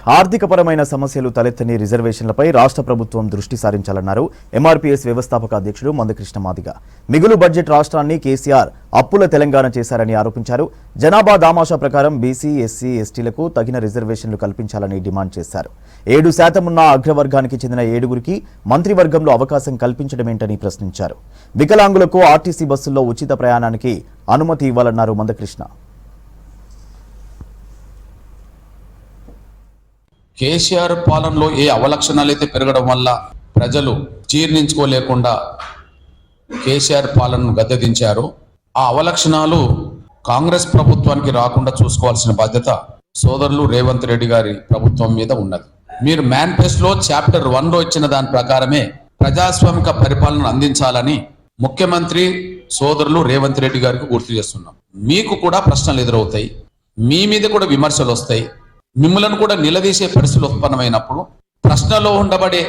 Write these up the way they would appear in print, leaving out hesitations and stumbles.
ఆర్థికపరమైన సమస్యలు తలెత్తని రిజర్వేషన్లపై రాష్ట్ర ప్రభుత్వం దృష్టి సారించాలన్నారు ఎంఆర్పీఎస్ వ్యవస్థాపక అధ్యక్షుడు మందకృష్ణ మాదిగ. మిగులు బడ్జెట్ రాష్ట్రాన్ని కేసీఆర్ అప్పుల తెలంగాణ చేశారని ఆరోపించారు. జనాభా దామాషా ప్రకారం బీసీ, ఎస్సీ, ఎస్టీలకు తగిన రిజర్వేషన్లు కల్పించాలని డిమాండ్ చేశారు. 7% ఉన్న అగ్రవర్గానికి చెందిన 7గురికి మంత్రివర్గంలో అవకాశం కల్పించడమేంటని ప్రశ్నించారు. వికలాంగులకు ఆర్టీసీ బస్సుల్లో ఉచిత ప్రయాణానికి అనుమతి ఇవ్వాలన్నారు మందకృష్ణ. కేసీఆర్ పాలనలో ఏ అవలక్షణాలు అయితే పెరగడం వల్ల ప్రజలు జీర్ణించుకోలేకుండా కేసీఆర్ పాలనను గద్దెదించారు. ఆ అవలక్షణాలు కాంగ్రెస్ ప్రభుత్వానికి రాకుండా చూసుకోవాల్సిన బాధ్యత సోదరులు రేవంత్ రెడ్డి గారి ప్రభుత్వం మీద ఉన్నది. మీరు మేనిఫెస్టోలో చాప్టర్ 1లో ఇచ్చిన దాని ప్రకారమే ప్రజాస్వామిక పరిపాలన అందించాలని ముఖ్యమంత్రి సోదరులు రేవంత్ రెడ్డి గారికి గుర్తు చేస్తున్నాం. మీకు కూడా ప్రశ్నలు ఎదురవుతాయి, మీ మీద కూడా విమర్శలు వస్తాయి. మిమ్మల్ని కూడా నిలదీసే పరిస్థితులు ఉత్పన్నమైనప్పుడు ప్రశ్నలో ఉండబడే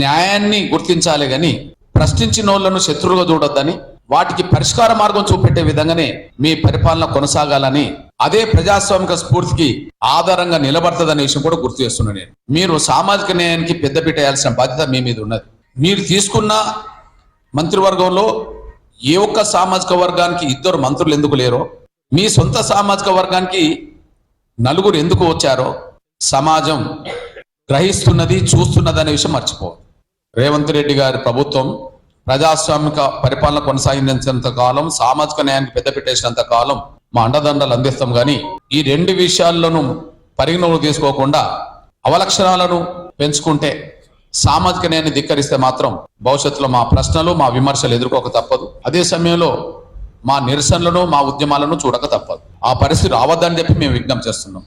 న్యాయాన్ని గుర్తించాలి గాని ప్రశ్నించిన వాళ్ళను శత్రువుగా చూడొద్దని, వాటికి పరిష్కార మార్గం చూపెట్టే విధంగానే మీ పరిపాలన కొనసాగాలని, అదే ప్రజాస్వామిక స్ఫూర్తికి ఆధారంగా నిలబడుతుందనే విషయం కూడా గుర్తు చేస్తున్నాను నేను. మీరు సామాజిక న్యాయానికి పెద్దపీట వేయాల్సిన బాధ్యత మీ మీద ఉన్నది. మీరు తీసుకున్న మంత్రివర్గంలో ఏ ఒక్క సామాజిక వర్గానికి 2 మంత్రులు ఎందుకు లేరో, మీ సొంత సామాజిక వర్గానికి 4 ఎందుకు వచ్చారో సమాజం గ్రహిస్తున్నది, చూస్తున్నది అనే విషయం మర్చిపోదు. రేవంత్ రెడ్డి గారి ప్రభుత్వం ప్రజాస్వామిక పరిపాలన కొనసాగించినంత కాలం, సామాజిక న్యాయానికి పెద్దపెట్టేసినంత కాలం మా అండదండలు అందిస్తాం. కానీ ఈ 2 విషయాలను పరిగణలోకి తీసుకోకుండా అవలక్షణాలను పెంచుకుంటే, సామాజిక న్యాయాన్ని ధిక్కరిస్తే మాత్రం భవిష్యత్తులో మా ప్రశ్నలు, మా విమర్శలు ఎదుర్కోక తప్పదు. అదే సమయంలో మా నిరసనలను, మా ఉద్యమాలను చూడక తప్పదు. ఆ పరిస్థితి రావద్దని చెప్పి మేము విజ్ఞప్తి చేస్తున్నాం.